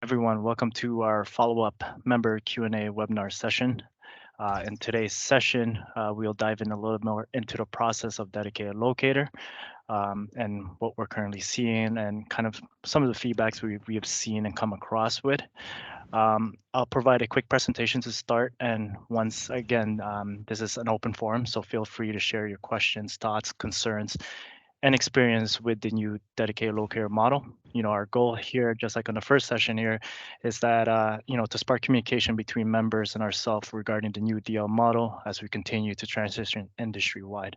Everyone, welcome to our follow-up member Q&A webinar session. In today's session, we'll dive in a little more into the process of Dedicated Locator and what we're currently seeing and kind of some of the feedbacks we have seen and come across with. I'll provide a quick presentation to start, and once again, this is an open forum, so feel free to share your questions, thoughts, concerns, and experience with the new Dedicated Locator model. Our goal here, just like on the first session here, is that, to spark communication between members and ourselves regarding the new DL model as we continue to transition industry-wide.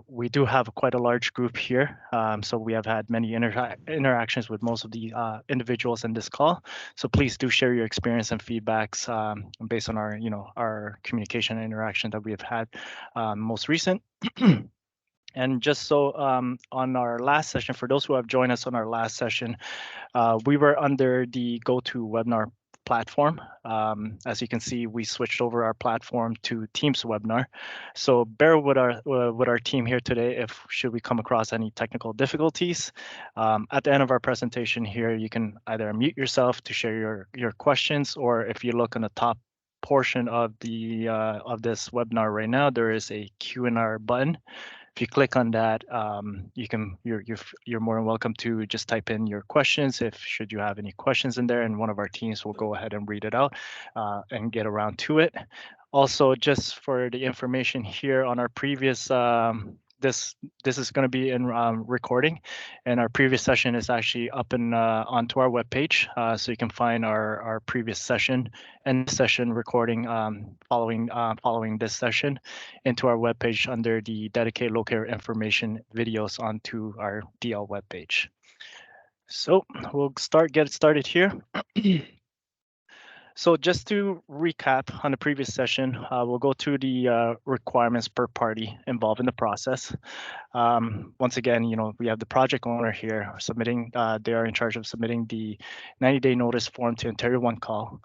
We do have quite a large group here, so we have had many interactions with most of the individuals in this call. So please do share your experience and feedbacks based on our communication and interaction that we have had most recent. And just so on our last session, for those who have joined us on our last session, we were under the GoToWebinar platform. As you can see, we switched over our platform to Teams webinar. So bear with our team here today if should we come across any technical difficulties. At the end of our presentation here, you can either unmute yourself to share your questions, or if you look on the top portion of the of this webinar right now, there is a Q&A button. If you click on that, you're more than welcome to just type in your questions if should you have any questions in there, and one of our teams will go ahead and read it out and get around to it. Also, just for the information here on our previous this is going to be in recording, and our previous session is actually up and onto our webpage, so you can find our previous session and session recording following this session into our webpage under the Dedicated Locator information videos onto our DL webpage. So we'll get started here. So just to recap on the previous session, we'll go through the requirements per party involved in the process. Once again, we have the project owner here submitting, they are in charge of submitting the 90-day notice form to Ontario One Call,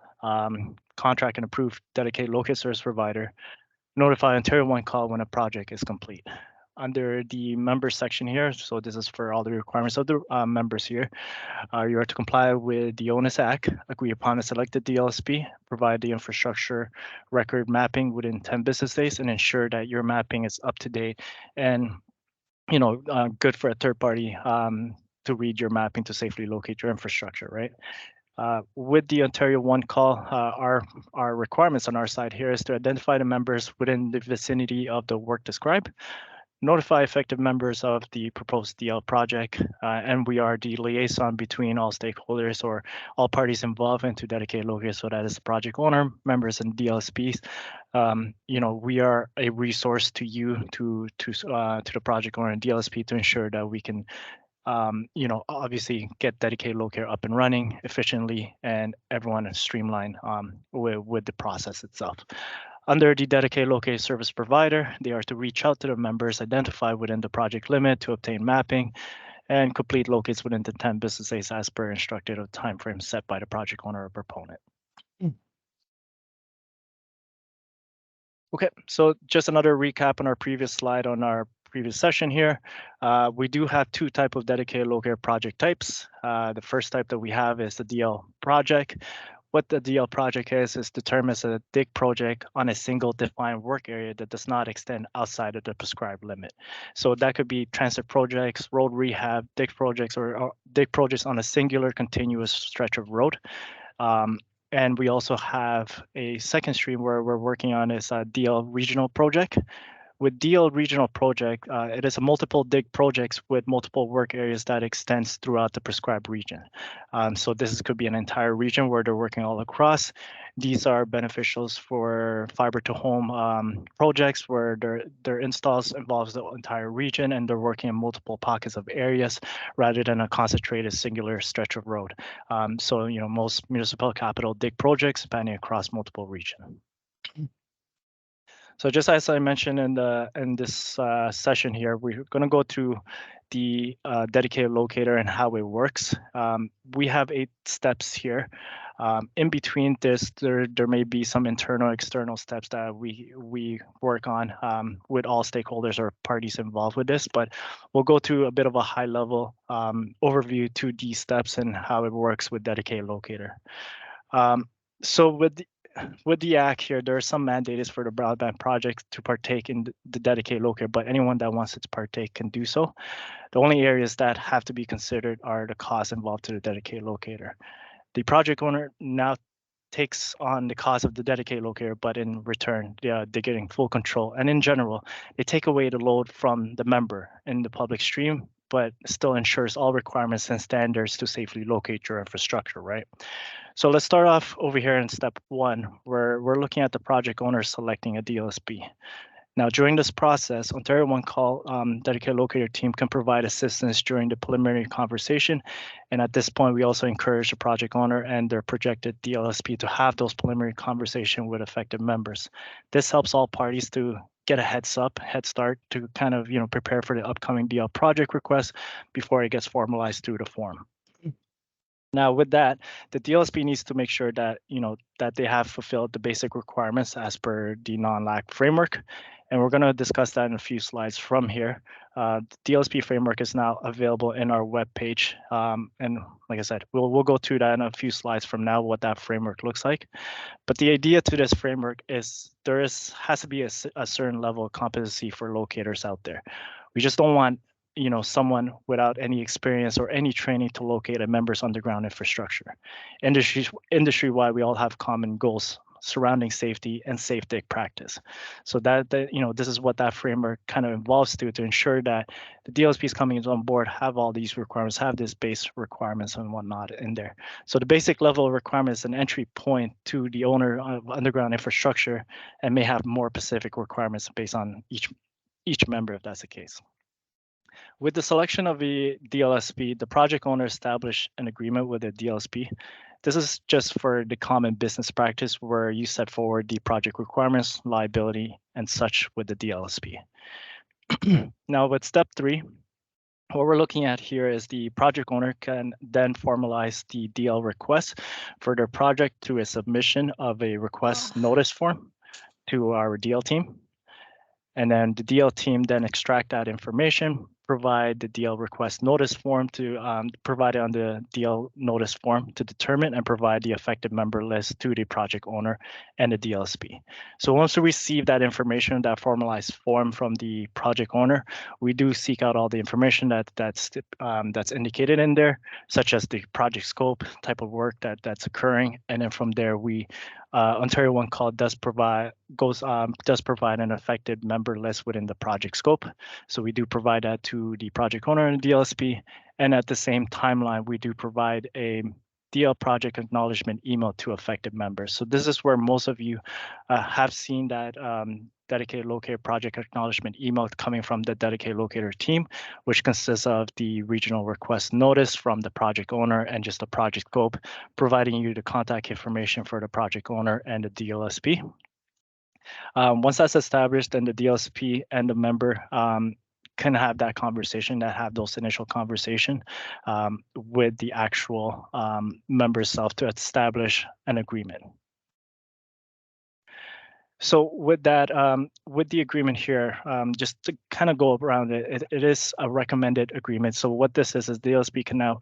contract and approved dedicated locator service provider, notify Ontario One Call when a project is complete. Under the members section here, so this is for all the requirements of the members here. You are to comply with the ONUS Act, agree upon a selected DLSP, provide the infrastructure record mapping within 10 business days, and ensure that your mapping is up to date and good for a third party to read your mapping to safely locate your infrastructure, right? With the Ontario One Call, our requirements on our side here is to identify the members within the vicinity of the work described, notify effective members of the proposed DL project, and we are the liaison between all stakeholders or all parties involved into Dedicated Locator, so that is the project owner, members, and DLSPs. We are a resource to you, to the project owner and DLSP, to ensure that we can obviously get Dedicated Locator up and running efficiently and everyone is streamlined with the process itself. Under the Dedicated Locator service provider, they are to reach out to the members identified within the project limit to obtain mapping and complete locates within the 10 business days as per instructed of time frame set by the project owner or proponent. Okay, so just another recap on our previous slide on our previous session here. We do have two types of Dedicated Locator project types. The first type that we have is the DL project. What the DL project is determined as a dig project on a single defined work area that does not extend outside of the prescribed limit. So that could be transit projects, road rehab, dig projects, or dig projects on a singular continuous stretch of road. And we also have a second stream where we're working on is a DL regional project. With DL regional project, it is a multiple dig projects with multiple work areas that extends throughout the prescribed region. So this could be an entire region where they're working all across. These are beneficials for fiber to home projects where their installs involves the entire region and they're working in multiple pockets of areas rather than a concentrated singular stretch of road. So most municipal capital dig projects spanning across multiple regions. So just as I mentioned in this session here, we're going to go through the Dedicated Locator and how it works. We have 8 steps here. In between this, there may be some internal, external steps that we work on with all stakeholders or parties involved with this. But we'll go through a bit of a high-level overview to these steps and how it works with Dedicated Locator. So with the act here, there are some mandates for the broadband project to partake in the Dedicated Locator, but anyone that wants to partake can do so. The only areas that have to be considered are the costs involved to the Dedicated Locator. The project owner now takes on the cost of the Dedicated Locator, but in return, they're getting full control. And in general, they take away the load from the member in the public stream, but still ensures all requirements and standards to safely locate your infrastructure, right? So let's start off over here in step one, where we're looking at the project owner selecting a DLSP. Now, during this process, Ontario One Call Dedicated Locator team can provide assistance during the preliminary conversation. And at this point, we also encourage the project owner and their projected DLSP to have those preliminary conversations with affected members. This helps all parties to get a head start to kind of prepare for the upcoming DL project request before it gets formalized through the form. Now, with that, the DLSP needs to make sure that that they have fulfilled the basic requirements as per the non-lack framework, and we're going to discuss that in a few slides from here. The DLSP framework is now available in our web page, and like I said, we'll go through that in a few slides from now, what that framework looks like. But the idea to this framework is has to be a certain level of competency for locators out there. We just don't want someone without any experience or any training to locate a member's underground infrastructure. Industry-wide, we all have common goals surrounding safety and safe dig practice. So that this is what that framework kind of involves to ensure that the DLSPs coming on board have all these requirements, have this base requirements and whatnot in there. So the basic level of requirements is an entry point to the owner of underground infrastructure and may have more specific requirements based on each member if that's the case. With the selection of the DLSP, the project owner established an agreement with the DLSP. This is just for the common business practice where you set forward the project requirements, liability, and such with the DLSP. Now with step 3, what we're looking at here is the project owner can then formalize the DL request for their project through a submission of a request notice form to our DL team. And then the DL team then extract that information, provide the DL request notice form to provide it on the DL notice form to determine and provide the affected member list to the project owner and the DLSP. So once we receive that information, that formalized form from the project owner, we do seek out all the information that's indicated in there, such as the project scope, type of work that's occurring, and then from there we Ontario One Call does provide an affected member list within the project scope. So we do provide that to the project owner and DLSP, and at the same timeline, we do provide a DL project acknowledgement email to affected members. So this is where most of you have seen that Dedicated Locator project acknowledgement email coming from the Dedicated Locator team, which consists of the regional request notice from the project owner and just the project scope, providing you the contact information for the project owner and the DLSP. Once that's established, then the DLSP and the member can have that conversation, have those initial conversation with the actual member itself to establish an agreement. So with that, with the agreement here, just to kind of go around it, it is a recommended agreement. So what this is DLSP can now,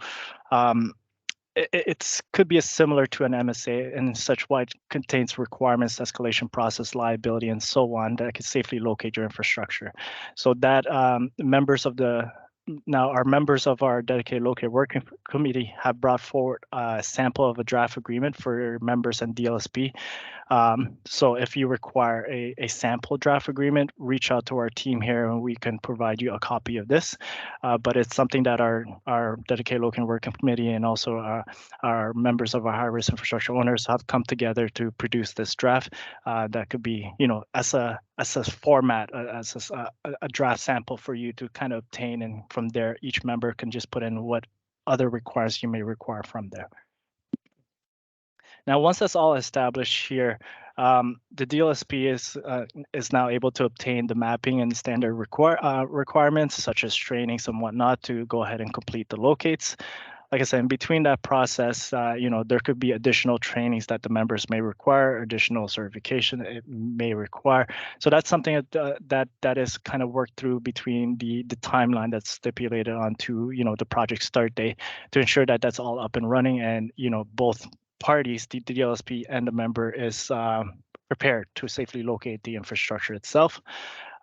it could be similar to an MSA in such why it contains requirements, escalation process, liability, and so on that can safely locate your infrastructure. So that members of our Dedicated Locator Working Committee have brought forward a sample of a draft agreement for members and DLSP. So if you require a sample draft agreement, reach out to our team here and we can provide you a copy of this. But it's something that our Dedicated Locator Working Committee and also our members of our high-risk infrastructure owners have come together to produce this draft that could be, as a format, as a draft sample for you to kind of obtain, and from there, each member can just put in what other requirements you may require from there. Now, once that's all established here, the DLSP is now able to obtain the mapping and standard requirements, such as trainings and whatnot, to go ahead and complete the locates. like I said, in between that process, there could be additional trainings that the members may require, additional certification it may require. So that's something that is kind of worked through between the timeline that's stipulated onto the project start date to ensure that that's all up and running, and both parties, the DLSP and the member, is prepared to safely locate the infrastructure itself.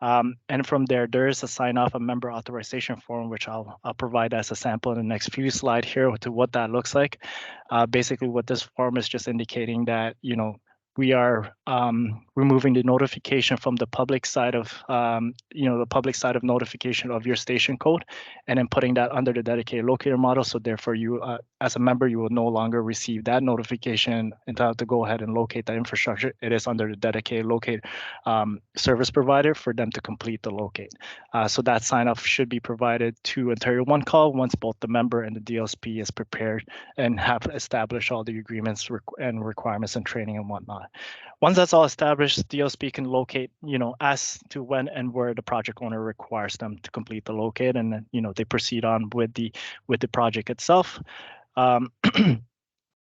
And from there is a sign off, a member authorization form, which I'll provide as a sample in the next few slides here to what that looks like. Basically, what this form is just indicating that, we are removing the notification from the public side of, the public side of notification of your station code, and then putting that under the dedicated locator model. So therefore, you, as a member, you will no longer receive that notification and have to go ahead and locate the infrastructure. It is under the dedicated locator service provider for them to complete the locate. So that sign off should be provided to Ontario One Call once both the member and the DLSP is prepared and have established all the agreements and requirements and training and whatnot. Once that's all established, DLSP can locate, as to when and where the project owner requires them to complete the locate, and then, they proceed on with the project itself.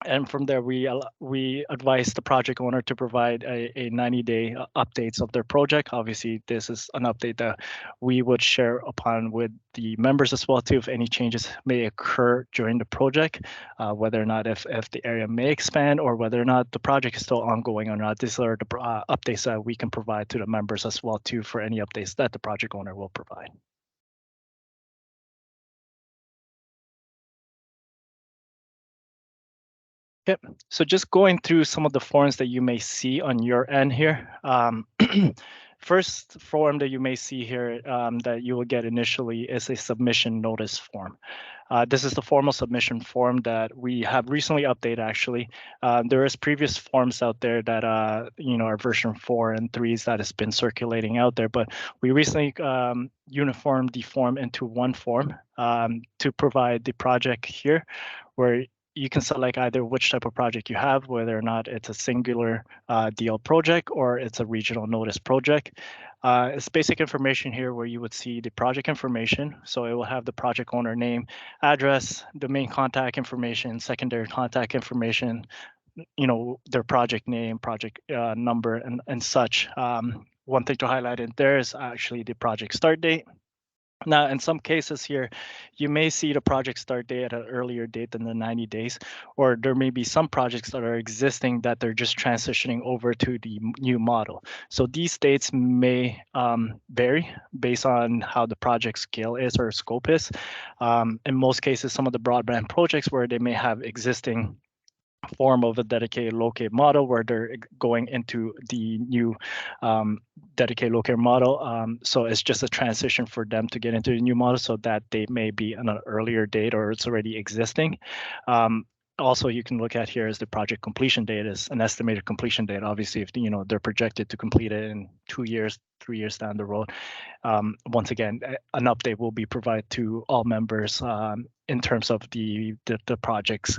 And from there, we advise the project owner to provide a 90-day updates of their project. Obviously, this is an update that we would share upon with the members as well too, if any changes may occur during the project, whether or not if the area may expand or whether or not the project is still ongoing or not. These are the updates that we can provide to the members as well too for any updates that the project owner will provide. Yep. So just going through some of the forms that you may see on your end here. First form that you may see here that you will get initially is a submission notice form. This is the formal submission form that we have recently updated, actually. There is previous forms out there that, are version 4 and 3s that has been circulating out there, but we recently uniformed the form into one form to provide the project here, where you can select either which type of project you have, whether or not it's a singular DL project or it's a regional notice project. It's basic information here where you would see the project information. So it will have the project owner name, address, the main contact information, secondary contact information, their project name, project number, and such. One thing to highlight in there is actually the project start date. Now, in some cases here, you may see the project start date at an earlier date than the 90 days, or there may be some projects that are existing that they're just transitioning over to the new model. So these dates may vary based on how the project scale is or scope is. In most cases, some of the broadband projects where they may have existing form of a dedicated locate model where they're going into the new dedicated locate model. So it's just a transition for them to get into the new model, so that date may be on an earlier date or it's already existing. Also, you can look at here is the project completion date is an estimated completion date. Obviously, if they're projected to complete it in 2 years, 3 years down the road. Once again, an update will be provided to all members in terms of the project's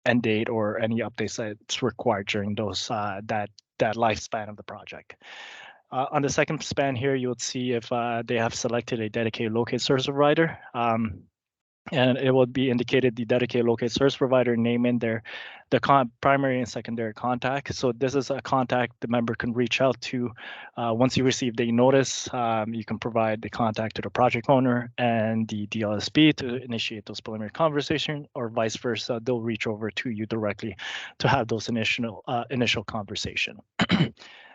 end date or any updates that's required during those that lifespan of the project. On the second span here, you would see if they have selected a dedicated locate service provider. And it will be indicated the dedicated locate service provider name in there, the primary and secondary contact. So this is a contact the member can reach out to. Once you receive the notice, you can provide the contact to the project owner and the DLSP to initiate those preliminary conversation, or vice versa. They'll reach over to you directly to have those initial conversation.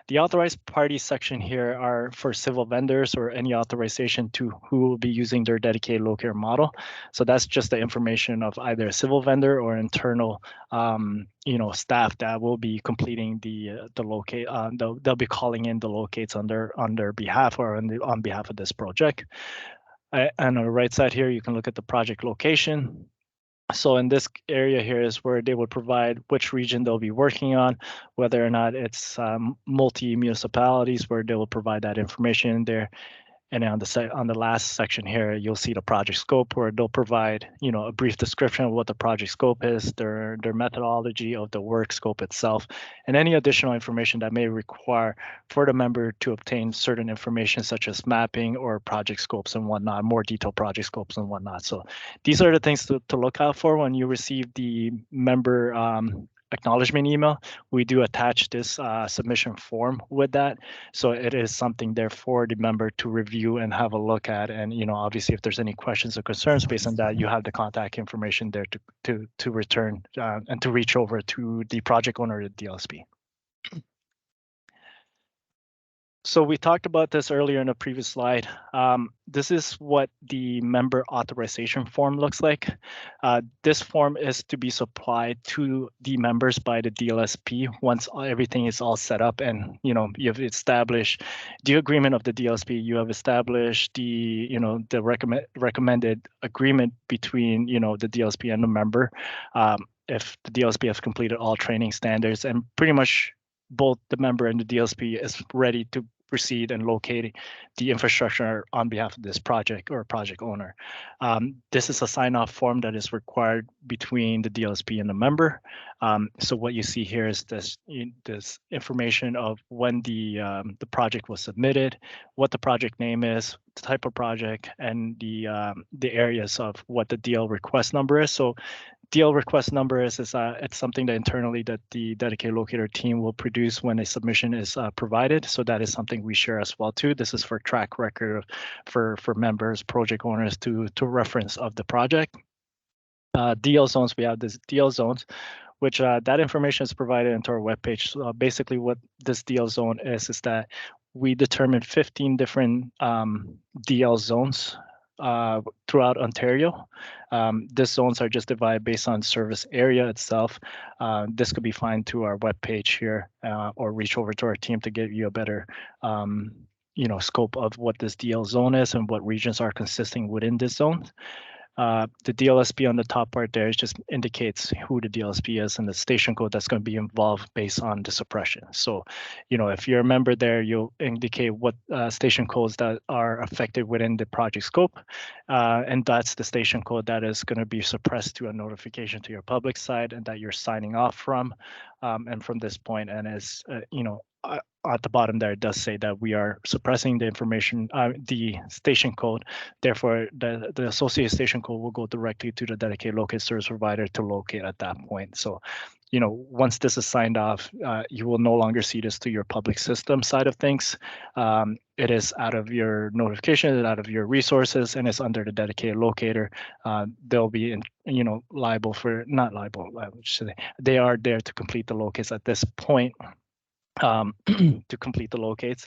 The authorized parties section here are for civil vendors or any authorization to who will be using their dedicated locator model. So that's just the information of either a civil vendor or internal, staff that will be completing the locate. They'll be calling in the locates on their behalf or on behalf of this project. And on the right side here, you can look at the project location. So in this area here is where they would provide which region they'll be working on, whether or not it's multi-municipalities where they will provide that information in there. And then on the last section here, you'll see the project scope where they'll provide, a brief description of what the project scope is, their methodology of the work scope itself, and any additional information that may require for the member to obtain certain information such as mapping or project scopes and whatnot, more detailed project scopes and whatnot. So these are the things to look out for when you receive the member acknowledgement email. We do attach this submission form with that. So it is something there for the member to review and have a look at. And, obviously if there's any questions or concerns based on that, you have the contact information there to return and to reach over to the project owner at DLSP. So we talked about this earlier in a previous slide. This is what the member authorization form looks like. This form is to be supplied to the members by the DLSP once everything is all set up and you've established the agreement of the DLSP. You have established the the recommended agreement between the DLSP and the member. If the DLSP has completed all training standards and pretty much both the member and the DLSP is ready to proceed and locate the infrastructure on behalf of this project or project owner. This is a sign-off form that is required between the DLSP and the member. So what you see here is this information of when the project was submitted, what the project name is, the type of project, and the areas of what the DL request number is. So DL request number is it's something that internally that the Dedicated Locator team will produce when a submission is provided. So that is something we share as well too. This is for track record for members, project owners to reference of the project. DL zones, we have this DL zones, which that information is provided into our webpage. So basically what this DL zone is that we determined 15 different DL zones throughout Ontario. These zones are just divided based on service area itself. This could be found to our webpage here or reach over to our team to give you a better scope of what this DL zone is and what regions are consisting within this zone. The DLSP on the top part there just indicates who the DLSP is and the station code that's going to be involved based on the suppression. So, if you're a member there, you'll indicate what station codes that are affected within the project scope. And that's the station code that is going to be suppressed to a notification to your public side and that you're signing off from. And from this point, and as at the bottom there, it does say that we are suppressing the information, the station code. Therefore, the associated station code will go directly to the dedicated locate service provider to locate at that point. So, once this is signed off, you will no longer see this to your public system side of things. It is out of your notification, out of your resources, and it's under the dedicated locator. They'll be, liable for, not liable, they are there to complete the locates at this point. To complete the locates.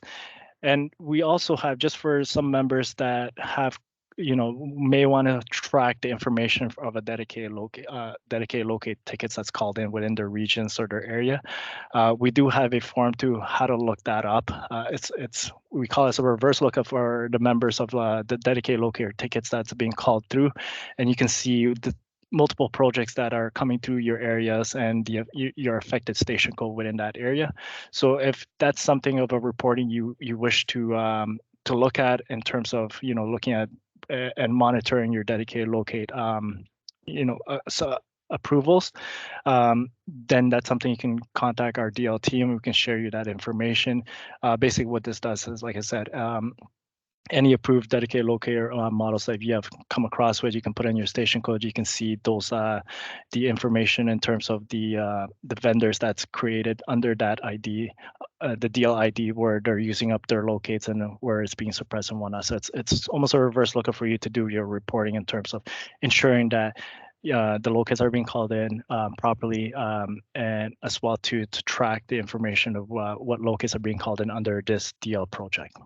And we also have, just for some members that have, may want to track the information of a dedicated locate tickets that's called in within their regions or their area. We do have a form to how to look that up. We call this a reverse lookup for the members of the dedicated locator tickets that's being called through, and you can see the multiple projects that are coming through your areas and your affected station code within that area. So if that's something of a reporting you wish to look at in terms of looking at and monitoring your dedicated locate approvals, then that's something you can contact our DL team. We can share you that information. Basically what this does is, like I said, any approved dedicated locator models that you have come across with, you can put in your station code. You can see those the information in terms of the vendors that's created under that ID, the DL ID, where they're using up their locates and where it's being suppressed and whatnot. So it's almost a reverse lookup for you to do your reporting in terms of ensuring that the locates are being called in properly, and as well to track the information of what locates are being called in under this DL project.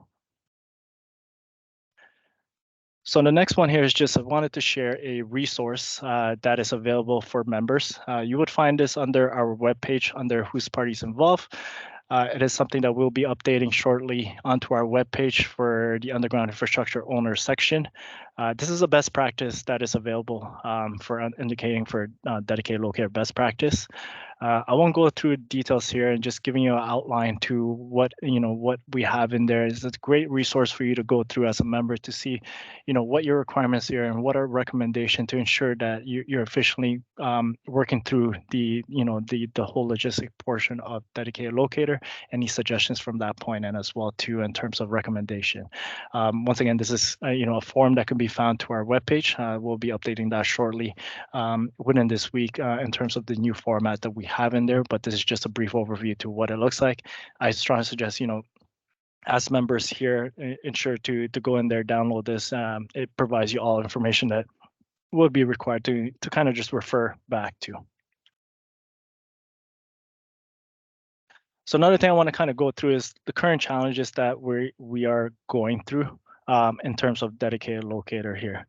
So the next one here is just, I wanted to share a resource that is available for members. You would find this under our webpage under whose parties involved. It is something that we'll be updating shortly onto our webpage for the underground infrastructure owner section. This is a best practice that is available for indicating for dedicated locator best practice. I won't go through details here and just giving you an outline to what what we have in there is a great resource for you to go through as a member to see, what your requirements are and what are recommendation to ensure that you're efficiently working through the whole logistic portion of Dedicated Locator. Any suggestions from that point and as well too in terms of recommendation. Once again, this is a form that can be found to our webpage. We'll be updating that shortly within this week in terms of the new format that we have in there, but this is just a brief overview to what it looks like. I strongly suggest, as members here, ensure to go in there, download this. It provides you all information that will be required to kind of just refer back to. So another thing I want to kind of go through is the current challenges that we are going through in terms of Dedicated Locator here.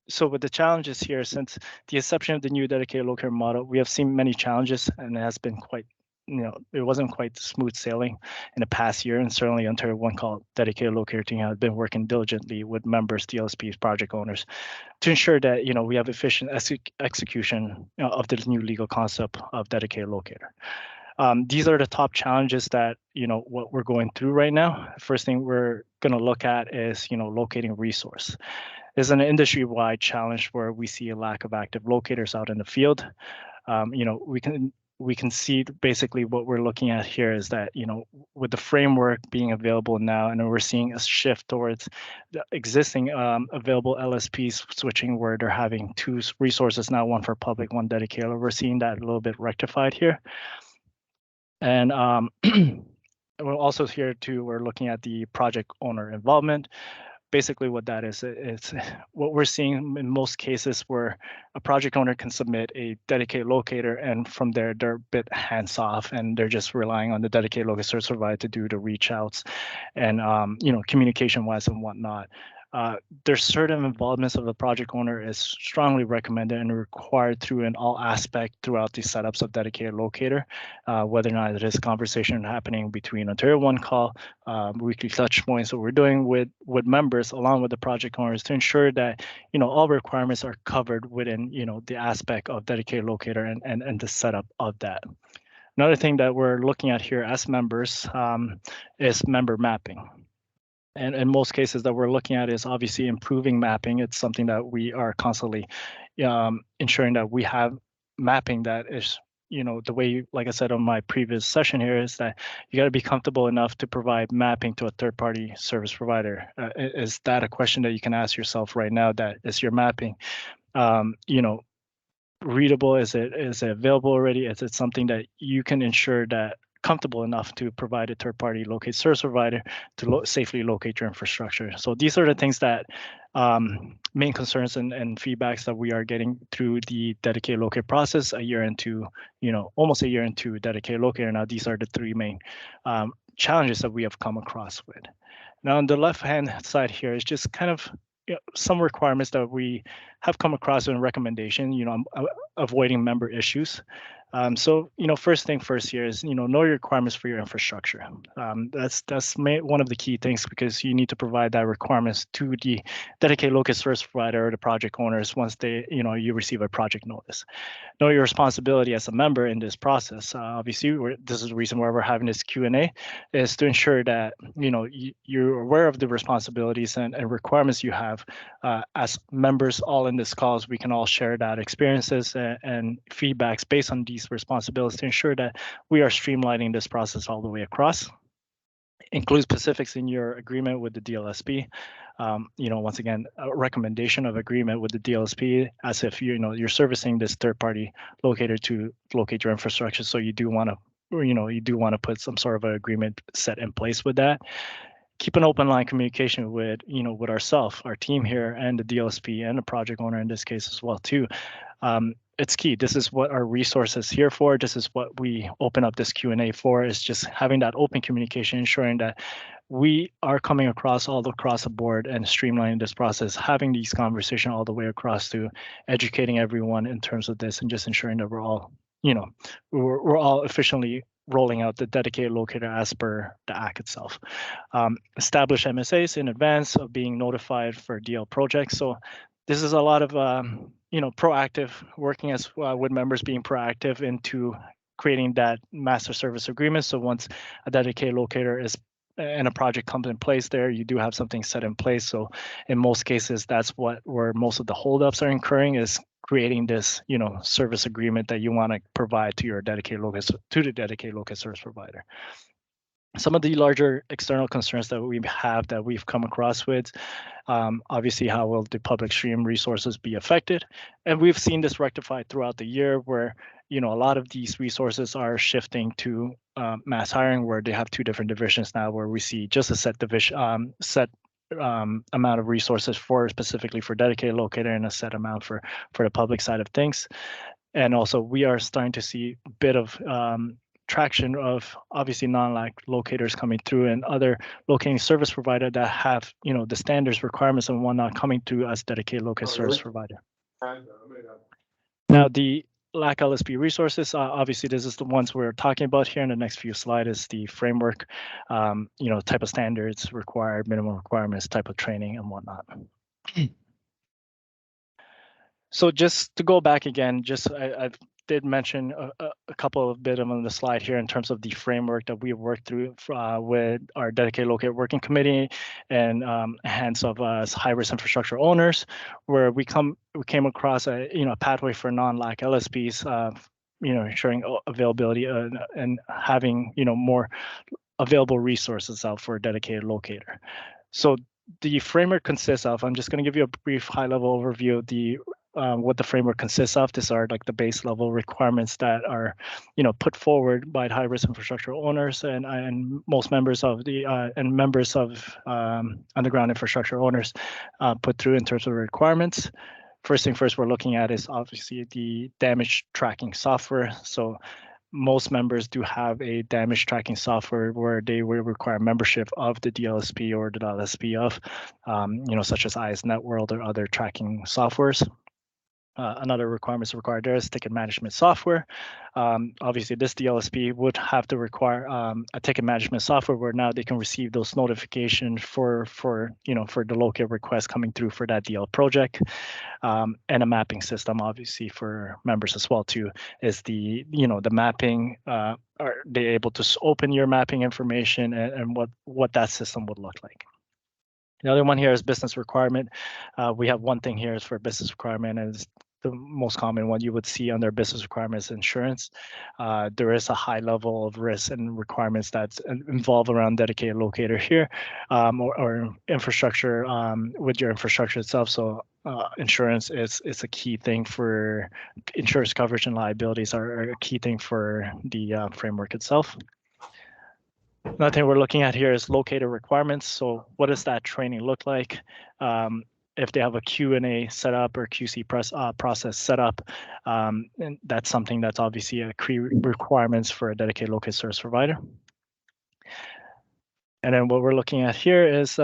So with the challenges here, since the inception of the new Dedicated Locator model, we have seen many challenges, and it has been quite, it wasn't quite smooth sailing in the past year, and certainly Ontario One Call Dedicated Locator team has been working diligently with members, DLSPs, project owners, to ensure that we have efficient execution of this new legal concept of Dedicated Locator. These are the top challenges that what we're going through right now. First thing we're going to look at is locating resource. There's an industry-wide challenge where we see a lack of active locators out in the field. We can see basically what we're looking at here is that with the framework being available now, and we're seeing a shift towards the existing available LSPs switching where they're having two resources now, one for public, one dedicated. We're seeing that a little bit rectified here. And we're also here too, we're looking at the project owner involvement. Basically what that is, it's what we're seeing in most cases where a project owner can submit a dedicated locator, and from there they're a bit hands off and they're just relying on the dedicated locator service provider to do the reach outs and communication wise and whatnot. There's certain involvements of the project owner is strongly recommended and required through in all aspect throughout the setups of Dedicated Locator, whether or not it is conversation happening between Ontario One Call, weekly touch points that we're doing with members along with the project owners to ensure that all requirements are covered within the aspect of Dedicated Locator and the setup of that. Another thing that we're looking at here as members is member mapping. And in most cases that we're looking at is obviously improving mapping. It's something that we are constantly ensuring that we have mapping that is, the way, like I said on my previous session here, is that you got to be comfortable enough to provide mapping to a third-party service provider. Is that a question that you can ask yourself right now? That is your mapping, readable? Is it available already? Is it something that you can ensure that comfortable enough to provide a third-party locate service provider to safely locate your infrastructure? So these are the things that main concerns and feedbacks that we are getting through the Dedicated Locator process a year into, almost a year into Dedicated Locator. Now, these are the three main challenges that we have come across with. Now, on the left-hand side here is just kind of some requirements that we have come across in recommendation, avoiding member issues. So, first thing first here is, know your requirements for your infrastructure. That's one of the key things, because you need to provide that requirements to the dedicated local service provider or the project owners once they, you receive a project notice. Know your responsibility as a member in this process. Obviously, this is the reason why we're having this Q&A, is to ensure that, you're aware of the responsibilities and requirements you have as members. All in this calls, we can all share that experiences and feedbacks based on these responsibilities to ensure that we are streamlining this process all the way across. Include specifics in your agreement with the DLSP. Once again, a recommendation of agreement with the DLSP as if you're servicing this third-party locator to locate your infrastructure. So you do want to put some sort of an agreement set in place with that. Keep an open line communication with with ourselves, our team here, and the DLSP and the project owner in this case as well too. It's key. This is what our resource is here for. This is what we open up this Q&A for, is just having that open communication, ensuring that we are coming across the board and streamlining this process, having these conversations all the way across to educating everyone in terms of this, and just ensuring that we're all, we're all efficiently rolling out the dedicated locator as per the Act itself. Establish MSAs in advance of being notified for DL projects. So this is a lot of proactive, working as with members, being proactive into creating that master service agreement. So once a dedicated locator is and a project comes in place there, you do have something set in place. So in most cases, that's where most of the holdups are incurring, is creating this, service agreement that you want to provide to your dedicated locator, to the dedicated locator service provider. Some of the larger external concerns that we have that we've come across with, obviously, how will the public stream resources be affected? And we've seen this rectified throughout the year where, a lot of these resources are shifting to mass hiring, where they have two different divisions now, where we see just a set division, amount of resources specifically for dedicated locator, and a set amount for the public side of things. And also we are starting to see a bit of traction of obviously non-LAC locators coming through, and other locating service provider that have, the standards, requirements, and whatnot coming through as dedicated locator service provider. Now, the LAC LSP resources, obviously this is the ones we're talking about here in the next few slides, is the framework, type of standards required, minimum requirements, type of training, and whatnot. So just to go back again, I did mention a couple of bit on the slide here in terms of the framework that we worked through with our dedicated locator working committee and hands of high-risk infrastructure owners, where we came across a pathway for non-LAC LSPs, ensuring availability and having more available resources out for a dedicated locator. So the framework consists of, I'm just going to give you a brief high-level overview of what the framework consists of. These are like the base level requirements that are, put forward by high-risk infrastructure owners and most members of the underground infrastructure owners put through in terms of requirements. First thing first, we're looking at is obviously the damage tracking software. So most members do have a damage tracking software where they will require membership of the DLSP or the LSP of, such as ISNetworld or other tracking softwares. Another requirements required there is ticket management software. Obviously, this DLSP would have to require a ticket management software where now they can receive those notifications for the locator request coming through for that DL project, and a mapping system, obviously, for members as well too. Is the mapping? Are they able to open your mapping information and what that system would look like? The other one here is business requirement. We have one thing here is for business requirement, and it's the most common one you would see under business requirements insurance. There is a high level of risk and requirements that's involved around dedicated locator here, or infrastructure with your infrastructure itself. So insurance is a key thing for insurance coverage, and liabilities are a key thing for the framework itself. Another thing we're looking at here is locator requirements. So what does that training look like? If they have a Q&A set up or QC process set up, and that's something that's obviously a key requirements for a dedicated locator service provider. And then what we're looking at here is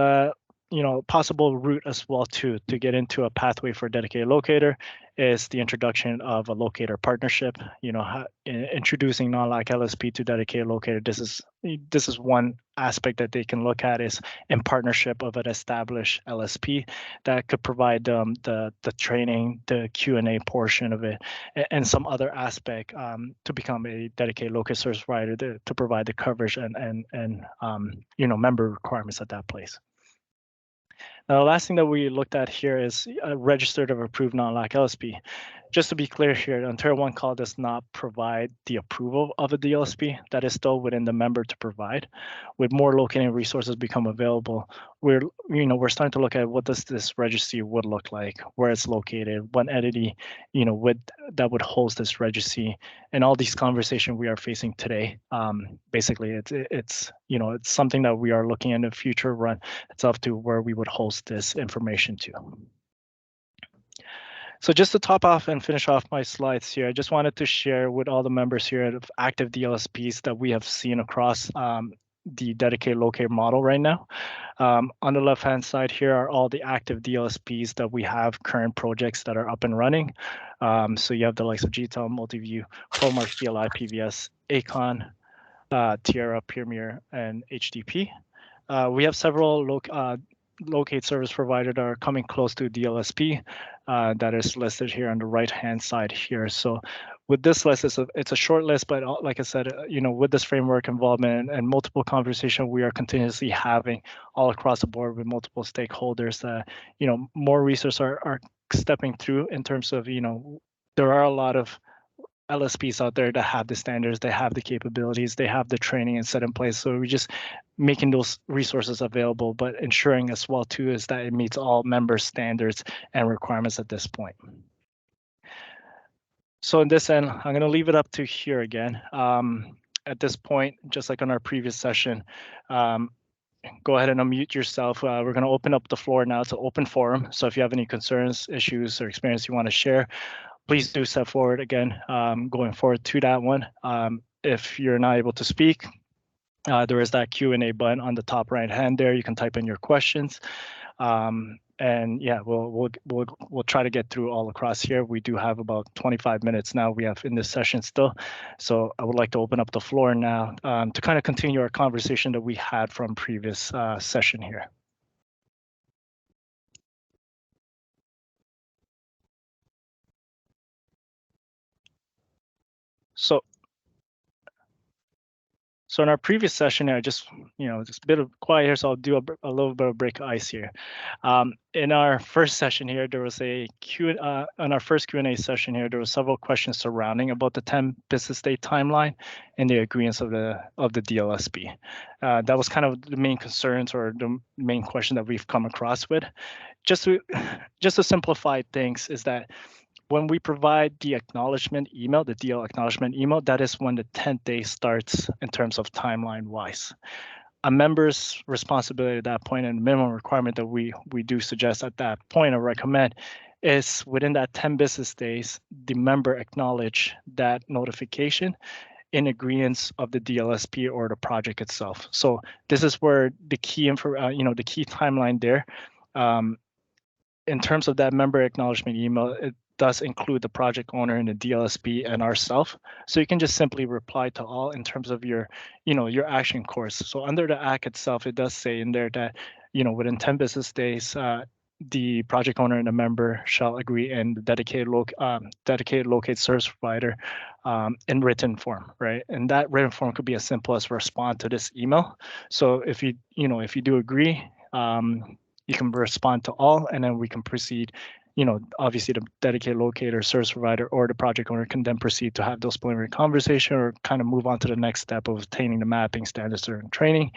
possible route as well to get into a pathway for a dedicated locator is the introduction of a locator partnership. Introducing non-LAC LSP to dedicated locator. This is one aspect that they can look at, is in partnership of an established LSP that could provide them the training, the Q&A portion of it, and some other aspect to become a dedicated locator service provider to provide the coverage and member requirements at that place. Now, the last thing that we looked at here is a registered or approved non-LAC LSP. Just to be clear here, Ontario One Call does not provide the approval of a DLSP. That is still within the member to provide. With more locating resources become available, we're starting to look at what does this registry would look like, where it's located, what entity that would host this registry, and all these conversations we are facing today. Basically, it's something that we are looking in the future run itself to where we would host this information to. So just to top off and finish off my slides here, I just wanted to share with all the members here of active DLSPs that we have seen across the dedicated locator model right now. On the left-hand side here are all the active DLSPs that we have, current projects that are up and running. So you have the likes of GTEL, Multiview, Promark, CLI, PVS, Acon, Tierra, Premier, and HDP. We have several locate service provider that are coming close to DLSP that is listed here on the right-hand side here. So with this list, it's a short list, but like I said, with this framework involvement and multiple conversation we are continuously having all across the board with multiple stakeholders that, more resources are stepping through in terms of, there are a lot of LSPs out there that have the standards, they have the capabilities, they have the training and set in place. So we're just making those resources available, but ensuring as well too is that it meets all member standards and requirements at this point. So in this end, I'm going to leave it up to here again. At this point, just like on our previous session, go ahead and unmute yourself. We're going to open up the floor now to open forum. So if you have any concerns, issues, or experience you want to share, please do step forward again, going forward to that one. If you're not able to speak, there is that Q&A button on the top right hand there. You can type in your questions. And yeah, we'll try to get through all across here. We do have about 25 minutes now we have in this session still. So I would like to open up the floor now to kind of continue our conversation that we had from previous session here. So in our previous session, I just a bit of quiet here, so I'll do a little bit of break ice here. In our first session here, there was in our first Q&A session here, there were several questions surrounding about the 10 business day timeline and the agreements of the DLSP. That was kind of the main concerns or the main question that we've come across with. Just to simplify things is that when we provide the acknowledgement email, the DL acknowledgement email, that is when the 10th day starts in terms of timeline wise. A member's responsibility at that point and minimum requirement that we do suggest at that point or recommend is within that 10 business days, the member acknowledge that notification in agreement of the DLSP or the project itself. So this is where the key the key timeline there. In terms of that member acknowledgement email, it does include the project owner and the DLSP and ourselves. So you can just simply reply to all in terms of your action course. So under the Act itself, it does say in there that, within 10 business days, the project owner and the member shall agree in the dedicated locate service provider in written form, right? And that written form could be as simple as respond to this email. So if you do agree, you can respond to all, and then we can proceed. Obviously the dedicated locator, service provider, or the project owner can then proceed to have those preliminary conversation or kind of move on to the next step of obtaining the mapping standards and training.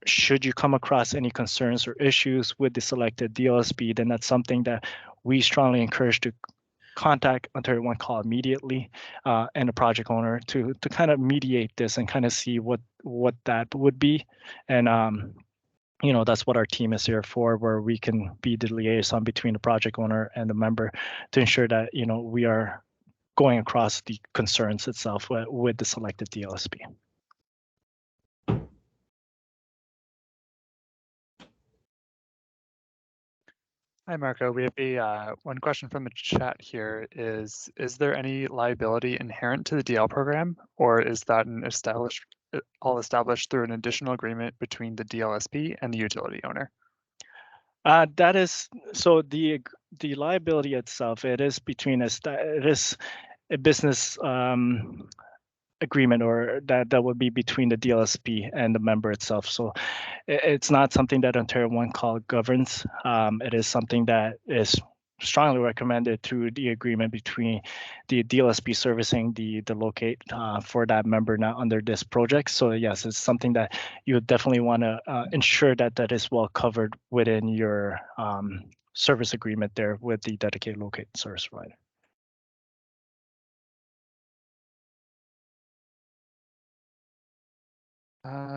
Should you come across any concerns or issues with the selected DLSP, then that's something that we strongly encourage to contact Ontario One Call immediately and the project owner to kind of mediate this and kind of see what that would be. And that's what our team is here for, where we can be the liaison between the project owner and the member to ensure that, we are going across the concerns itself with the selected DLSP. Hi, Marco. We have one question from the chat here is there any liability inherent to the DL program, or is that all established through an additional agreement between the DLSP and the utility owner? That is, so the liability itself, it is a business agreement, or that would be between the DLSP and the member itself. So it's not something that Ontario One Call governs. It is something that is strongly recommended through the agreement between the DLSP servicing the locate for that member now under this project. So yes, it's something that you would definitely want to ensure that is well covered within your service agreement there with the dedicated locate service provider.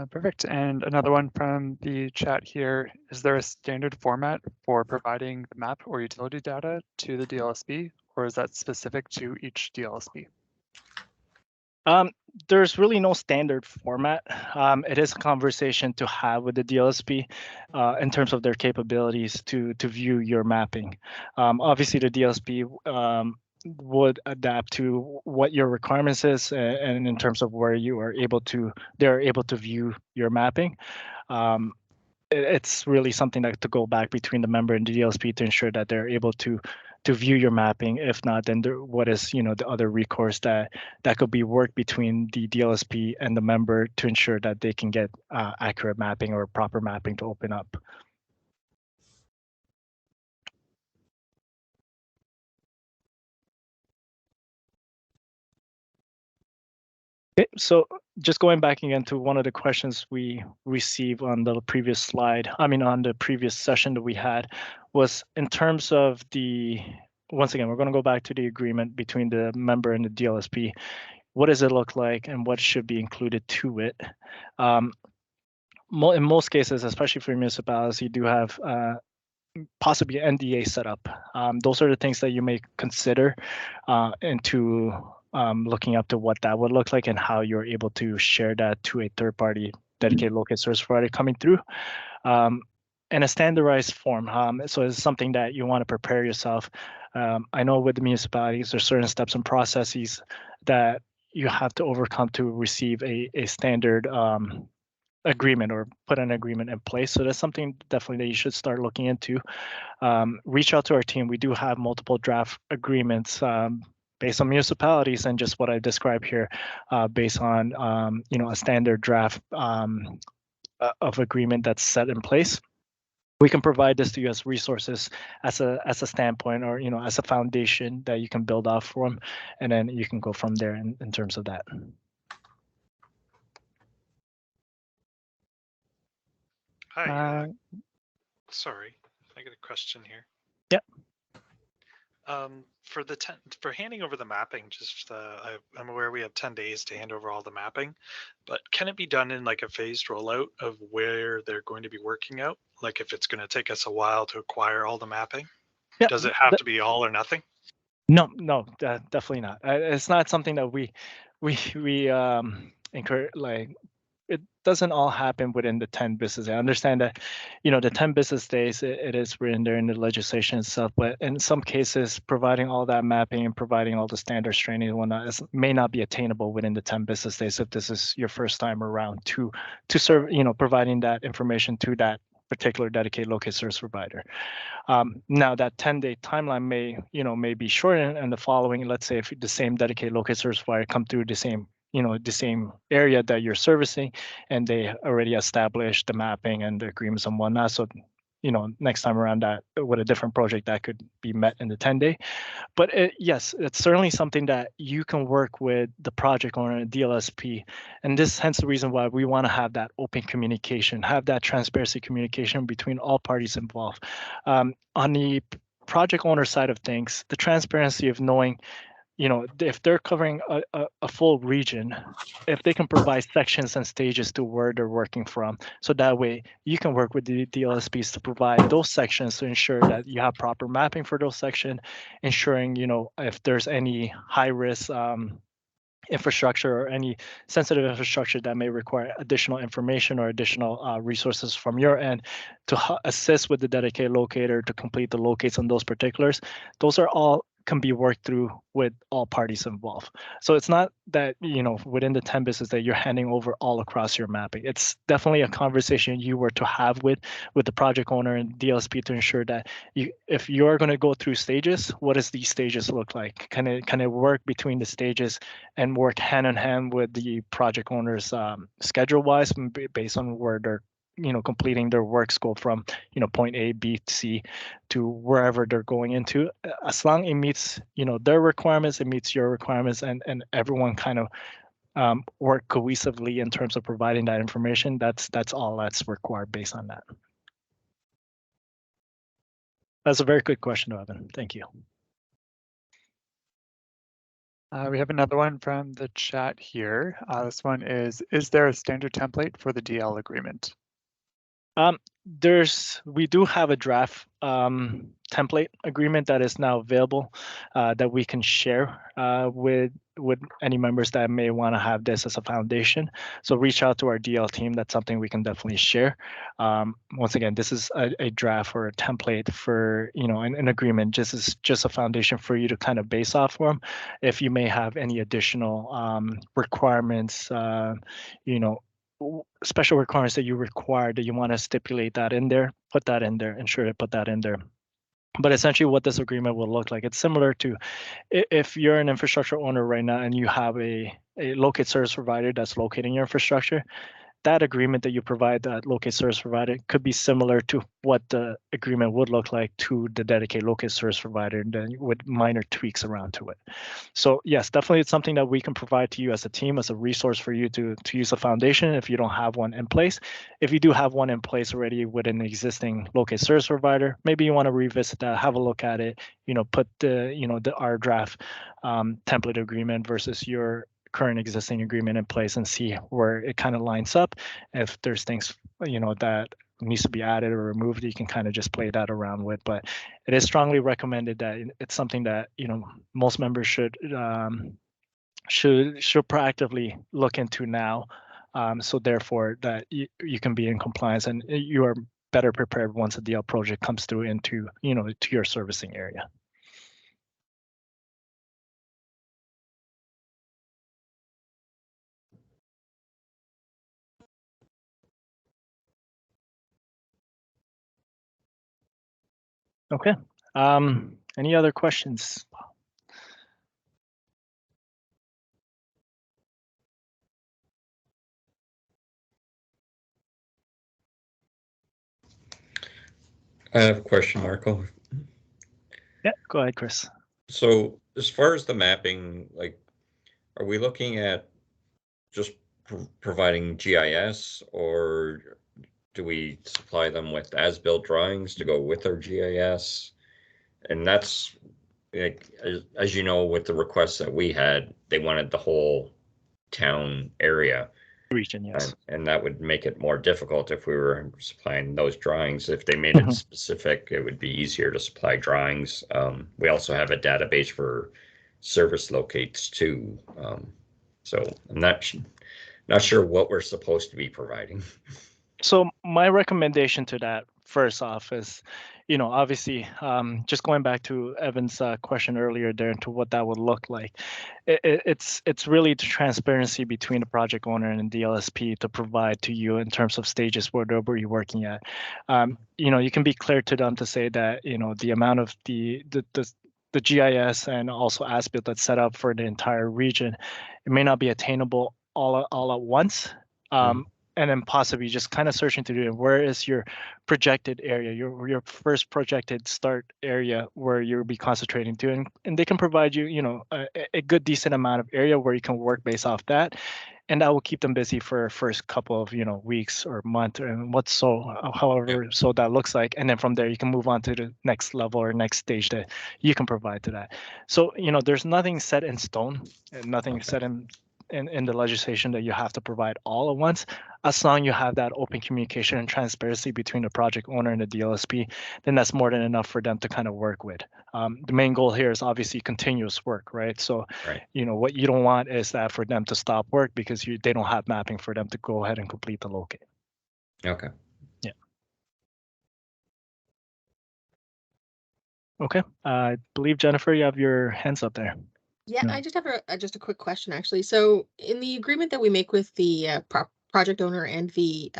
Perfect. And another one from the chat here. Is there a standard format for providing the map or utility data to the DLSP, or is that specific to each DLSP? There's really no standard format. It is a conversation to have with the DLSP in terms of their capabilities to view your mapping. Obviously, the DLSP would adapt to what your requirements is and in terms of where they're able to view your mapping. it's really something that to go back between the member and the DLSP to ensure that they're able to view your mapping. If not, then what is the other recourse that could be worked between the DLSP and the member to ensure that they can get accurate mapping or proper mapping to open up. Okay, so just going back again to one of the questions we received on the previous slide, on the previous session that we had, was in terms of once again, we're going to go back to the agreement between the member and the DLSP. What does it look like and what should be included to it? In most cases, especially for municipalities, you do have possibly NDA set up. Those are the things that you may consider into looking up to what that would look like and how you're able to share that to a third-party dedicated locator service provider coming through. And a standardized form. So it's something that you want to prepare yourself. I know with the municipalities, there's certain steps and processes that you have to overcome to receive a standard agreement or put an agreement in place. So that's something definitely that you should start looking into. Reach out to our team. We do have multiple draft agreements based on municipalities and just what I described here, based on a standard draft of agreement that's set in place. We can provide this to you as resources, as a standpoint, or as a foundation that you can build off from, and then you can go from there in terms of that. Hi. Sorry, I got a question here. Yep. For handing over the mapping, I'm aware we have 10 days to hand over all the mapping, but can it be done in like a phased rollout of where they're going to be working out? Like if it's going to take us a while to acquire all the mapping, does it have to be all or nothing? No, definitely not. It's not something that we encourage. Like, it doesn't all happen within the 10 business days. I understand that, the 10 business days, it is written there in the legislation itself, but in some cases, providing all that mapping and providing all the standards training and whatnot may not be attainable within the 10 business days if this is your first time around to serve, providing that information to that particular dedicated locator service provider. Now that 10-day timeline may be shortened, and the following, let's say if the same dedicated locator service provider come through the same area that you're servicing, and they already established the mapping and the agreements and whatnot. So, next time around that with a different project that could be met in the 10-day. But yes, it's certainly something that you can work with the project owner and DLSP. And this hence the reason why we want to have that open communication, have that transparency communication between all parties involved. On the project owner side of things, the transparency of knowing, if they're covering a full region, if they can provide sections and stages to where they're working from, so that way you can work with the DLSPs to provide those sections to ensure that you have proper mapping for those sections, ensuring, if there's any high risk infrastructure or any sensitive infrastructure that may require additional information or additional resources from your end to assist with the dedicated locator to complete the locates on those particulars. Those are all can be worked through with all parties involved. So it's not that, within the 10 business that you're handing over all across your mapping. It's definitely a conversation you were to have with the project owner and DLSP to ensure that if you're going to go through stages, what does these stages look like? Can it work between the stages and work hand in hand with the project owner's schedule wise, based on where they're completing their work scope from, point A, B, C to wherever they're going into. As long as it meets, their requirements, it meets your requirements, and everyone kind of work cohesively in terms of providing that information. That's all that's required based on that. That's a very good question, Evan. Thank you. We have another one from the chat here. This one is there a standard template for the DL agreement? We do have a draft template agreement that is now available that we can share with any members that may want to have this as a foundation. So reach out to our DL team. That's something we can definitely share. Once again, this is a draft or a template for an agreement. This is just a foundation for you to kind of base off from. If you may have any additional requirements, special requirements that you require that you want to stipulate that in there, put that in there, ensure to put that in there. But essentially what this agreement will look like, it's similar to if you're an infrastructure owner right now and you have a locate service provider that's locating your infrastructure, that agreement that you provide, that locate service provider, could be similar to what the agreement would look like to the dedicated locate service provider, and then with minor tweaks around to it. So yes, definitely it's something that we can provide to you as a team, as a resource for you to use a foundation if you don't have one in place. If you do have one in place already with an existing locate service provider, maybe you want to revisit that, have a look at it, put our draft template agreement versus your current existing agreement in place and see where it kind of lines up. If there's things that needs to be added or removed, you can kind of just play that around with. But it is strongly recommended that it's something that most members should proactively look into now, so therefore that you can be in compliance and you are better prepared once a DL project comes through into to your servicing area. Okay. Any other questions? I have a question, Marco. Yeah, go ahead, Chris. So as far as the mapping, like, are we looking at just providing GIS, or do we supply them with as-built drawings to go with our GIS? And that's, like, as you know, with the requests that we had, they wanted the whole town area. Region, yes. And that would make it more difficult if we were supplying those drawings. If they made it specific, it would be easier to supply drawings. We also have a database for service locates too. So I'm not sure what we're supposed to be providing. So my recommendation to that, first off, is, obviously, just going back to Evan's question earlier there into what that would look like. It's really the transparency between the project owner and the DLSP to provide to you in terms of stages whatever you're working at. You can be clear to them to say that the amount of the GIS and also as-built that's set up for the entire region, it may not be attainable all at once. And then possibly just kind of searching to do where is your projected area, your first projected start area where you'll be concentrating to, and they can provide you, a good decent amount of area where you can work based off that, and that will keep them busy for first couple of weeks or month, and however so that looks like, and then from there you can move on to the next level or next stage that you can provide to that. So there's nothing set in stone and nothing set in the legislation that you have to provide all at once. As long as you have that open communication and transparency between the project owner and the DLSP, then that's more than enough for them to kind of work with. The main goal here is obviously continuous work, right? So, what you don't want is that for them to stop work because they don't have mapping for them to go ahead and complete the locate. Okay. Yeah. Okay. I believe, Jennifer, you have your hands up there. Yeah, No. I just have just a quick question, actually. So in the agreement that we make with the project owner and the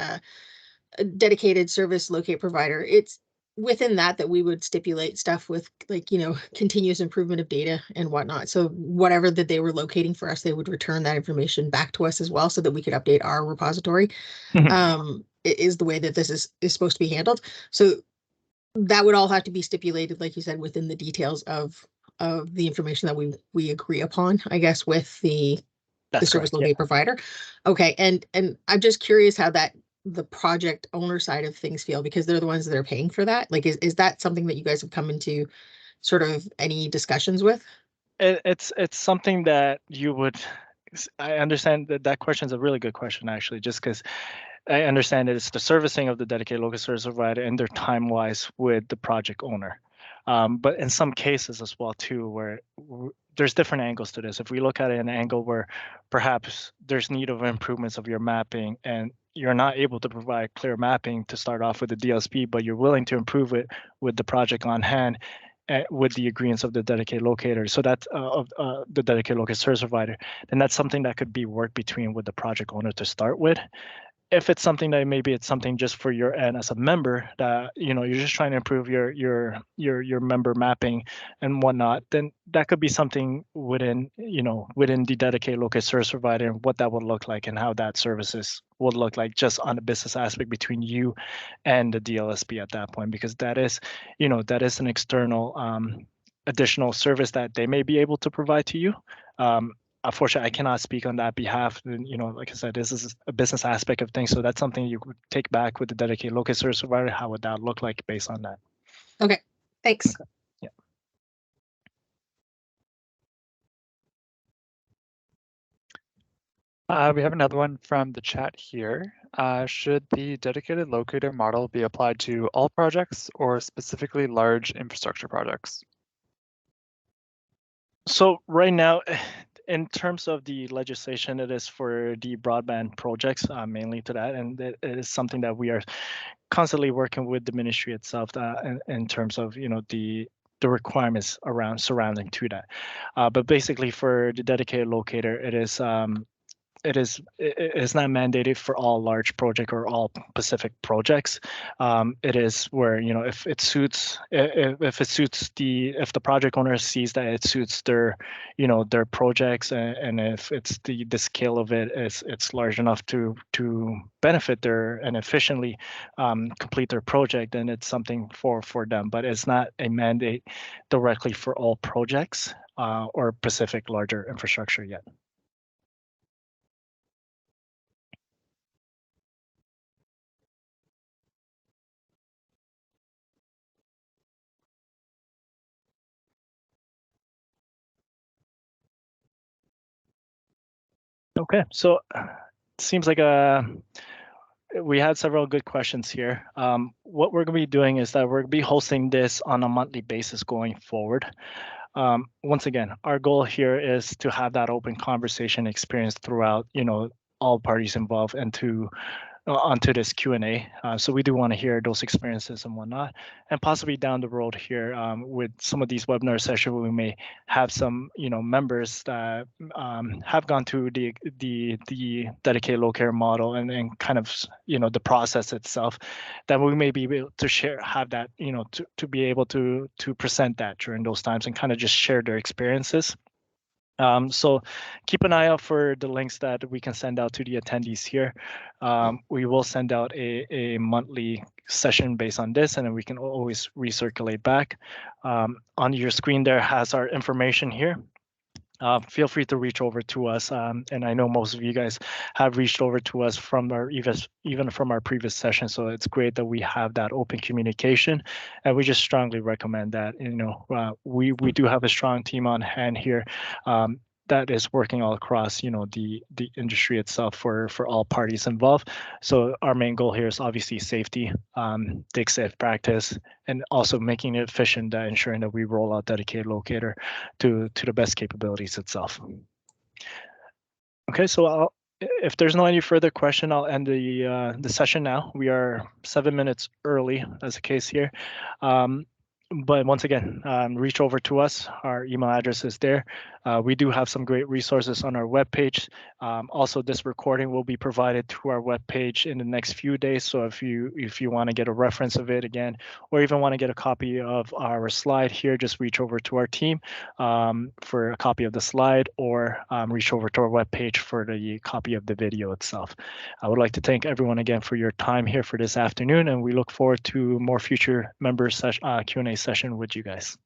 dedicated service locate provider, it's within that we would stipulate stuff with, like, continuous improvement of data and whatnot. So whatever that they were locating for us, they would return that information back to us as well so that we could update our repository. It is the way that this is supposed to be handled. So that would all have to be stipulated, like you said, within the details of the information that we agree upon, I guess, with the service locate provider. Okay, and I'm just curious how the project owner side of things feel, because they're the ones that are paying for that. Like, is that something that you guys have come into sort of any discussions with? It's something that you would. I understand that question is a really good question, actually, just because I understand that it's the servicing of the dedicated local service provider and their time-wise with the project owner. But in some cases as well too, where there's different angles to this. If we look at an angle where perhaps there's need of improvements of your mapping and you're not able to provide clear mapping to start off with the DLSP, but you're willing to improve it with the project on hand, with the agreements of the dedicated locator, so that's the dedicated locator service provider, then that's something that could be worked between with the project owner to start with. if it's something that maybe it's something just for your end as a member that you're just trying to improve your member mapping and whatnot, then that could be something within within the dedicated local service provider and what that would look like and how that services would look like just on the business aspect between you and the DLSP at that point, because that is an external additional service that they may be able to provide to you. Unfortunately, I cannot speak on that behalf. Like I said, this is a business aspect of things, so that's something you could take back with the dedicated local service provider. How would that look like based on that? Okay, thanks. Okay. We have another one from the chat here. Should the dedicated locator model be applied to all projects or specifically large infrastructure projects? So right now, in terms of the legislation, it is for the broadband projects, mainly to that, and it is something that we are constantly working with the ministry itself in terms of the requirements surrounding to that. But basically, for the dedicated locator, it is not mandated for all large project or all specific projects. It is where if it suits if the project owner sees that it suits their their projects, and if it's the scale of it is it's large enough to benefit their and efficiently complete their project, then it's something for them. But it's not a mandate directly for all projects or specific larger infrastructure yet. Okay, so it seems like we had several good questions here. What we're going to be doing is that we're going to be hosting this on a monthly basis going forward. Once again, our goal here is to have that open conversation experience throughout, all parties involved and onto this Q&A. So we do want to hear those experiences and whatnot, and possibly down the road here with some of these webinar sessions, we may have some members that have gone through the dedicated locator model and kind of the process itself, that we may be able to have that to be able to present that during those times and kind of just share their experiences. So keep an eye out for the links that we can send out to the attendees here. We will send out a monthly session based on this, and then we can always recirculate back. On your screen there has our information here. Feel free to reach over to us, and I know most of you guys have reached over to us from even from our previous session, so it's great that we have that open communication, and we just strongly recommend that. We do have a strong team on hand here that is working all across the industry itself for all parties involved. So our main goal here is obviously safety, take safe practice, and also making it efficient, ensuring that we roll out dedicated locator to the best capabilities itself. Okay, so if there's no any further question, I'll end the session now. We are 7 minutes early as a case here. But once again, reach over to us. Our email address is there. We do have some great resources on our webpage. Also, this recording will be provided to our webpage in the next few days. So if you want to get a reference of it again, or even want to get a copy of our slide here, just reach over to our team for a copy of the slide, or reach over to our webpage for the copy of the video itself. I would like to thank everyone again for your time here for this afternoon, and we look forward to more future member Q&A session with you guys.